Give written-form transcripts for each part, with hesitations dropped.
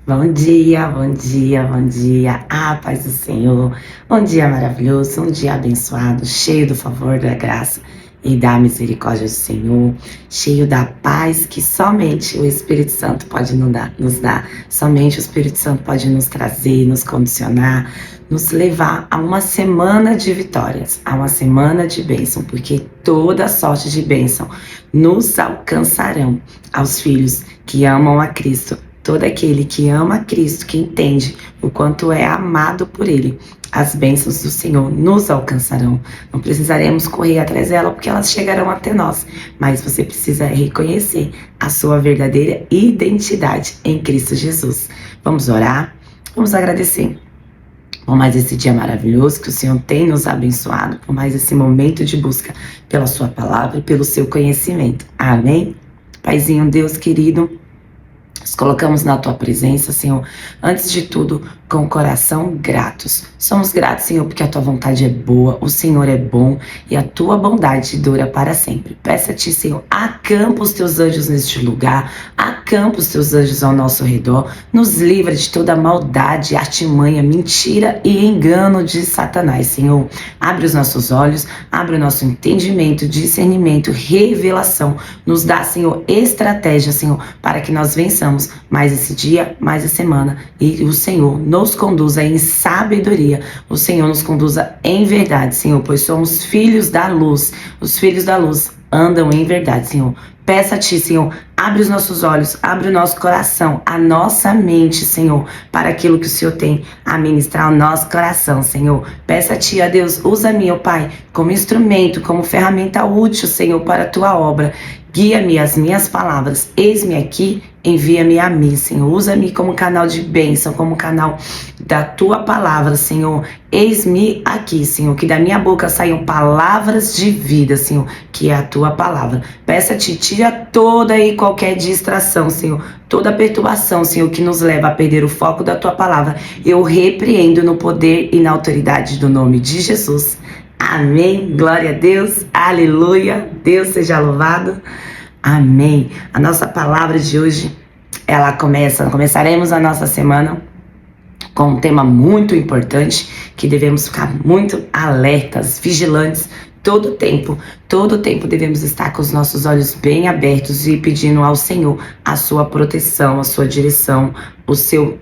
Bom dia, bom dia, bom dia. Ah, paz do Senhor. Um dia maravilhoso, um dia abençoado, cheio do favor, da graça e da misericórdia do Senhor, cheio da paz que somente o Espírito Santo pode nos dar. Somente o Espírito Santo pode nos trazer, nos condicionar, nos levar a uma semana de vitórias, a uma semana de bênção, porque toda sorte de bênção nos alcançarão aos filhos que amam a Cristo. Todo aquele que ama a Cristo, que entende o quanto é amado por Ele, as bênçãos do Senhor nos alcançarão. Não precisaremos correr atrás dela, porque elas chegarão até nós. Mas você precisa reconhecer a sua verdadeira identidade em Cristo Jesus. Vamos orar, vamos agradecer por mais esse dia maravilhoso que o Senhor tem nos abençoado, por mais esse momento de busca pela sua palavra e pelo seu conhecimento. Amém? Paizinho, Deus querido, nos colocamos na Tua presença, Senhor, antes de tudo, com o coração gratos. Somos gratos, Senhor, porque a Tua vontade é boa, o Senhor é bom e a Tua bondade dura para sempre. Peço a Ti, Senhor, acampa os Teus anjos neste lugar, acampa os Teus anjos ao nosso redor, nos livra de toda maldade, artimanha, mentira e engano de Satanás, Senhor. Abre os nossos olhos, abre o nosso entendimento, discernimento, revelação. Nos dá, Senhor, estratégia, Senhor, para que nós vençamos mais esse dia, mais a semana, e o Senhor nos conduza em sabedoria, o Senhor nos conduza em verdade, Senhor, pois somos filhos da luz. Os filhos da luz andam em verdade, Senhor. Peça a Ti, Senhor, abre os nossos olhos, abre o nosso coração, a nossa mente, Senhor, para aquilo que o Senhor tem a ministrar ao nosso coração, Senhor. Peça a Ti, ó Deus, usa-me, ó Pai, como instrumento, como ferramenta útil, Senhor, para a Tua obra. Guia-me as minhas palavras, eis-me aqui, envia-me a mim, Senhor. Usa-me como canal de bênção, como canal da Tua palavra, Senhor. Eis-me aqui, Senhor, que da minha boca saiam palavras de vida, Senhor, que é a Tua palavra. Peça-te, tira toda e qualquer distração, Senhor, toda perturbação, Senhor, que nos leva a perder o foco da Tua palavra. Eu repreendo no poder e na autoridade do nome de Jesus. Amém. Glória a Deus. Aleluia. Deus seja louvado. Amém. A nossa palavra de hoje, começaremos a nossa semana com um tema muito importante, que devemos ficar muito alertas, vigilantes, todo tempo devemos estar com os nossos olhos bem abertos e pedindo ao Senhor a sua proteção, a sua direção, o seu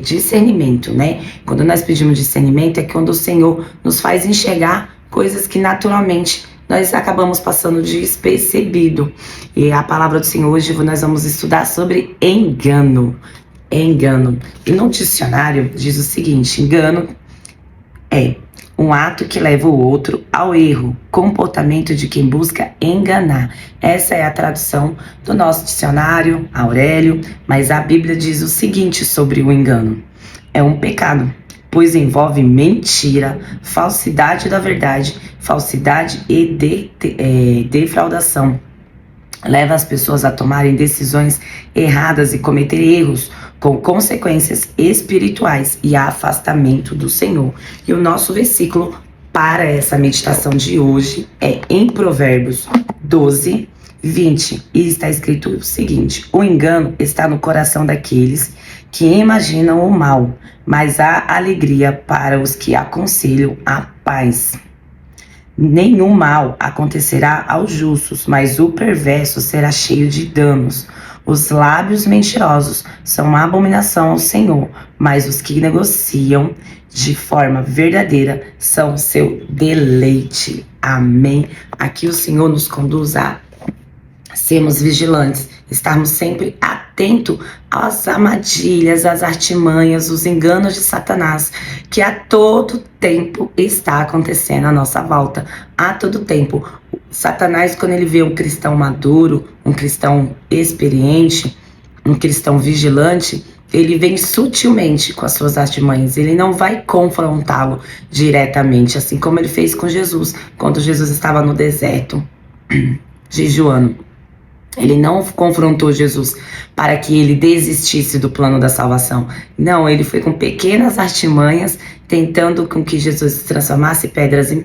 discernimento, né? Quando nós pedimos discernimento é quando o Senhor nos faz enxergar coisas que naturalmente nós acabamos passando despercebido. E a palavra do Senhor hoje nós vamos estudar sobre engano. Engano. E no dicionário diz o seguinte: engano é um ato que leva o outro ao erro, comportamento de quem busca enganar. Essa é a tradução do nosso dicionário, Aurélio, mas a Bíblia diz o seguinte sobre o engano: é um pecado, pois envolve mentira, falsidade da verdade, falsidade e defraudação. Leva as pessoas a tomarem decisões erradas e cometer erros com consequências espirituais e afastamento do Senhor. E o nosso versículo para essa meditação de hoje é em Provérbios 12, 20. E está escrito o seguinte: o engano está no coração daqueles que imaginam o mal, mas há alegria para os que aconselham a paz. Nenhum mal acontecerá aos justos, mas o perverso será cheio de danos. Os lábios mentirosos são uma abominação ao Senhor, mas os que negociam de forma verdadeira são seu deleite. Amém. Aqui o Senhor nos conduz a sermos vigilantes, estarmos sempre atentos às armadilhas, às artimanhas, os enganos de Satanás, que a todo tempo está acontecendo à nossa volta. A todo tempo. Satanás, quando ele vê um cristão maduro, um cristão experiente, um cristão vigilante, ele vem sutilmente com as suas artimanhas. Ele não vai confrontá-lo diretamente, assim como ele fez com Jesus, quando Jesus estava no deserto, jejuando. Ele não confrontou Jesus para que ele desistisse do plano da salvação. Não, ele foi com pequenas artimanhas, tentando com que Jesus transformasse pedras em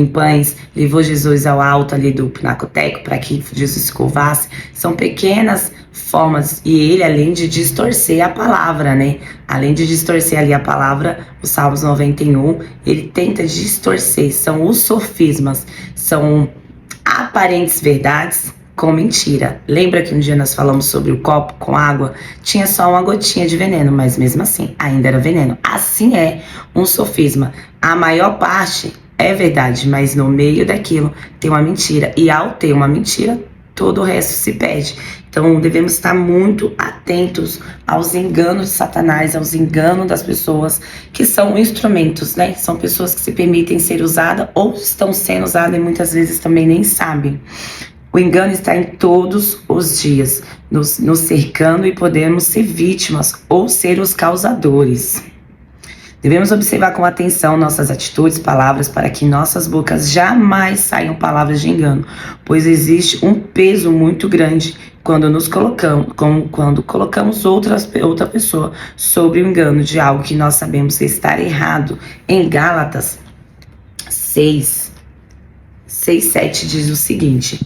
pães, levou Jesus ao alto ali do pinacoteco para que Jesus se curvasse. São pequenas formas. E ele, além de distorcer a palavra, né? Além de distorcer ali a palavra, o Salmos 91, ele tenta distorcer. São os sofismas, são aparentes verdades com mentira. Lembra que um dia nós falamos sobre o copo com água? Tinha só uma gotinha de veneno, mas mesmo assim, ainda era veneno. Assim é um sofisma. A maior parte é verdade, mas no meio daquilo tem uma mentira. E ao ter uma mentira, todo o resto se perde. Então devemos estar muito atentos aos enganos de Satanás, aos enganos das pessoas que são instrumentos, né? São pessoas que se permitem ser usadas ou estão sendo usadas e muitas vezes também nem sabem. O engano está em todos os dias, nos cercando e podemos ser vítimas ou ser os causadores. Devemos observar com atenção nossas atitudes, palavras, para que nossas bocas jamais saiam palavras de engano, pois existe um peso muito grande quando colocamos outra pessoa sobre o engano de algo que nós sabemos estar errado. Em Gálatas 6:7 diz o seguinte: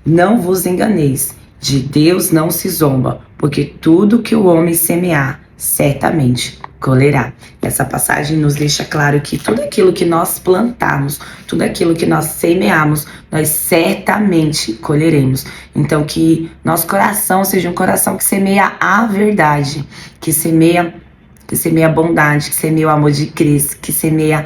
não vos enganeis, de Deus não se zomba, porque tudo que o homem semear, certamente colherá. Essa passagem nos deixa claro que tudo aquilo que nós plantarmos, tudo aquilo que nós semearmos, nós certamente colheremos. Então que nosso coração seja um coração que semeia a verdade, que semeia a bondade, que semeia o amor de Cristo, que semeia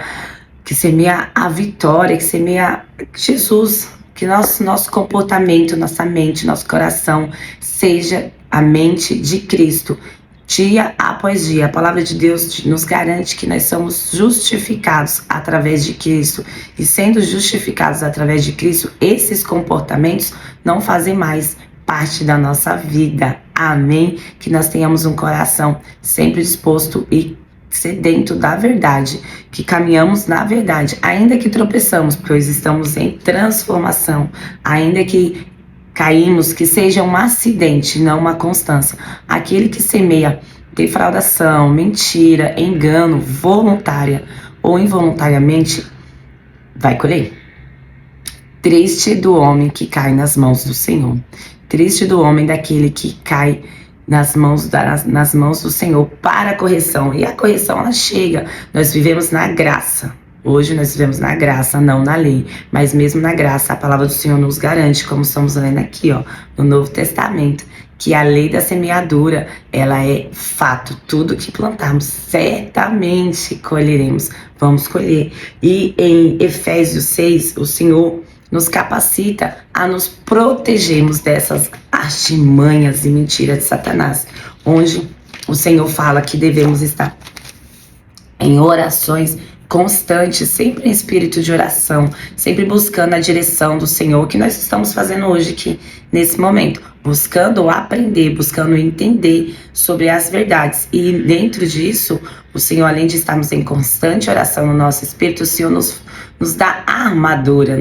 a vitória, que semeia Jesus. Que nosso comportamento, nossa mente, nosso coração seja a mente de Cristo. Dia após dia, a palavra de Deus nos garante que nós somos justificados através de Cristo. E sendo justificados através de Cristo, esses comportamentos não fazem mais parte da nossa vida. Amém? Que nós tenhamos um coração sempre disposto e sedento da verdade, que caminhamos na verdade, ainda que tropeçamos, pois estamos em transformação, ainda que caímos, que seja um acidente, não uma constância. Aquele que semeia defraudação, mentira, engano, voluntária ou involuntariamente, vai colher. Triste do homem que cai nas mãos do Senhor. Triste do homem daquele que cai nas mãos do Senhor para a correção. E a correção, ela chega. Nós vivemos na graça. Hoje nós vivemos na graça, não na lei. Mas mesmo na graça, a palavra do Senhor nos garante, como estamos lendo aqui, no Novo Testamento, que a lei da semeadura, ela é fato. Tudo que plantarmos, certamente colheremos. Vamos colher. E em Efésios 6, o Senhor nos capacita a nos protegermos dessas artimanhas e mentiras de Satanás, onde o Senhor fala que devemos estar em orações constantes, sempre em espírito de oração, sempre buscando a direção do Senhor, que nós estamos fazendo hoje aqui, nesse momento, buscando aprender, buscando entender sobre as verdades. E dentro disso, o Senhor, além de estarmos em constante oração no nosso espírito, o Senhor nos dá a armadura,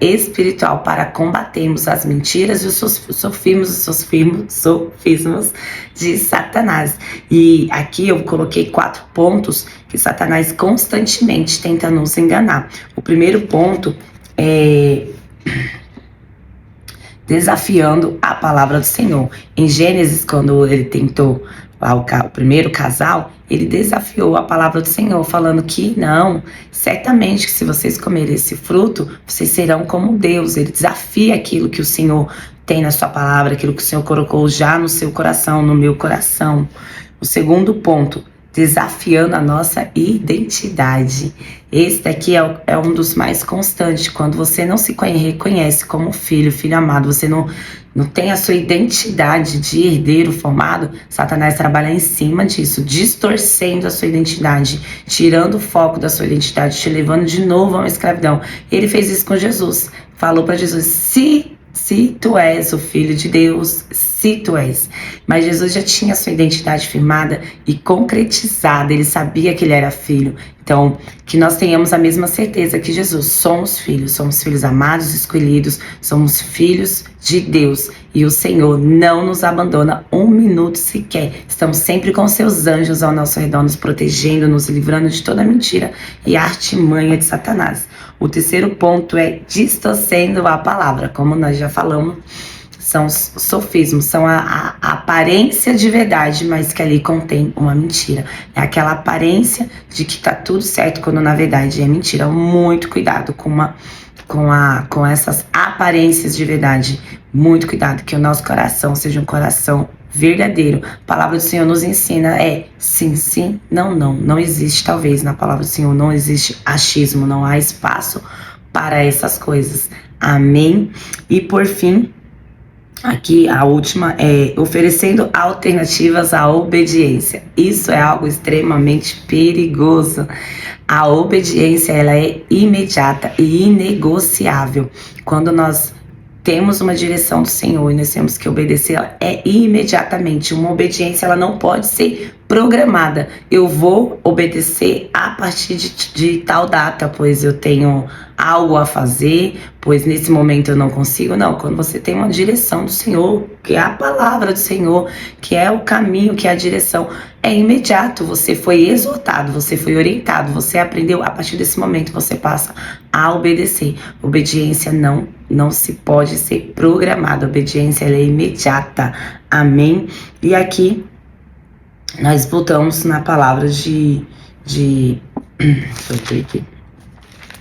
espiritual para combatermos as mentiras e os sofismas de Satanás. E aqui eu coloquei 4 pontos que Satanás constantemente tenta nos enganar. O primeiro ponto é desafiando a palavra do Senhor. Em Gênesis, quando ele tentou o primeiro casal, ele desafiou a palavra do Senhor, falando que não, certamente que se vocês comerem esse fruto, vocês serão como Deus. Ele desafia aquilo que o Senhor tem na sua palavra, aquilo que o Senhor colocou já no seu coração, no meu coração. O segundo ponto, desafiando a nossa identidade. Esse daqui é um dos mais constantes. Quando você não se reconhece como filho amado, você não tem a sua identidade de herdeiro formado, Satanás trabalha em cima disso, distorcendo a sua identidade, tirando o foco da sua identidade, te levando de novo a uma escravidão. Ele fez isso com Jesus. Falou para Jesus: se tu és o Filho de Deus, se tu és. Mas Jesus já tinha sua identidade firmada e concretizada, ele sabia que ele era filho. Então, que nós tenhamos a mesma certeza que Jesus, somos filhos amados, escolhidos, somos filhos de Deus. E o Senhor não nos abandona um minuto sequer. Estamos sempre com seus anjos ao nosso redor, nos protegendo, nos livrando de toda mentira e artimanha de Satanás. O terceiro ponto é distorcendo a palavra, como nós já falamos. são os sofismos, são a aparência de verdade, mas que ali contém uma mentira. É aquela aparência de que tá tudo certo, quando na verdade é mentira. Muito cuidado com essas aparências de verdade. Muito cuidado, que o nosso coração seja um coração verdadeiro. A palavra do Senhor nos ensina sim, sim, não, não. Não existe, talvez, na palavra do Senhor, não existe achismo, não há espaço para essas coisas. Amém? E por fim, aqui a última é oferecendo alternativas à obediência. Isso é algo extremamente perigoso. A obediência, ela é imediata e inegociável. Quando nós temos uma direção do Senhor e nós temos que obedecer, ela é imediatamente. Uma obediência, ela não pode ser programada. Eu vou obedecer a partir de tal data, pois eu tenho algo a fazer, pois nesse momento eu não consigo. Não, quando você tem uma direção do Senhor, que é a palavra do Senhor, que é o caminho, que é a direção, é imediato. Você foi exortado, você foi orientado, você aprendeu. A partir desse momento você passa a obedecer. Obediência não se pode ser programada. Obediência, ela é imediata. Amém? E aqui nós voltamos na palavra de deixa eu ver aqui,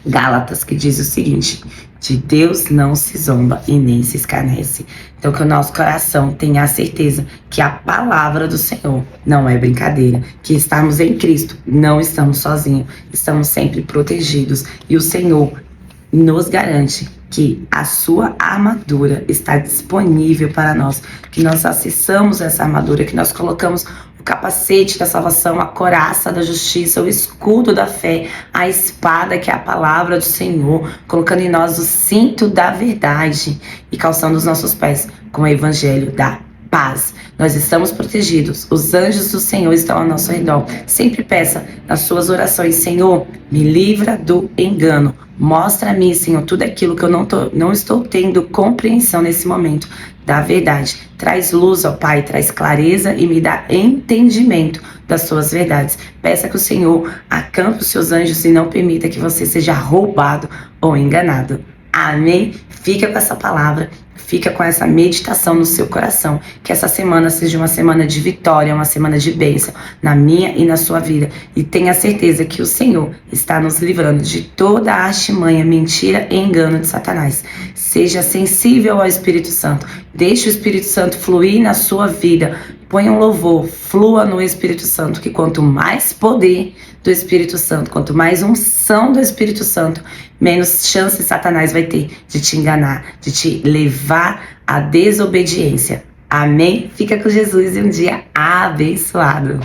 Gálatas, que diz o seguinte: de Deus não se zomba e nem se escarnece. Então, que o nosso coração tenha a certeza que a palavra do Senhor não é brincadeira, que estamos em Cristo, não estamos sozinhos, estamos sempre protegidos, e o Senhor nos garante que a sua armadura está disponível para nós, que nós acessamos essa armadura, que nós colocamos o capacete da salvação, a coraça da justiça, o escudo da fé, a espada que é a palavra do Senhor, colocando em nós o cinto da verdade e calçando os nossos pés com o evangelho da paz. Nós estamos protegidos, os anjos do Senhor estão ao nosso redor. Sempre peça nas suas orações: Senhor, me livra do engano. Mostra a mim, Senhor, tudo aquilo que eu não estou tendo compreensão nesse momento da verdade. Traz luz, ó Pai, traz clareza e me dá entendimento das suas verdades. Peça que o Senhor acampe os seus anjos e não permita que você seja roubado ou enganado. Amém? Fica com essa palavra, fica com essa meditação no seu coração. Que essa semana seja uma semana de vitória, uma semana de bênção na minha e na sua vida. E tenha certeza que o Senhor está nos livrando de toda a artimanha, mentira e engano de Satanás. Seja sensível ao Espírito Santo. Deixe o Espírito Santo fluir na sua vida. Ponha um louvor, flua no Espírito Santo, que quanto mais poder do Espírito Santo, quanto mais unção do Espírito Santo, menos chance Satanás vai ter de te enganar, de te levar à desobediência. Amém? Fica com Jesus e um dia abençoado.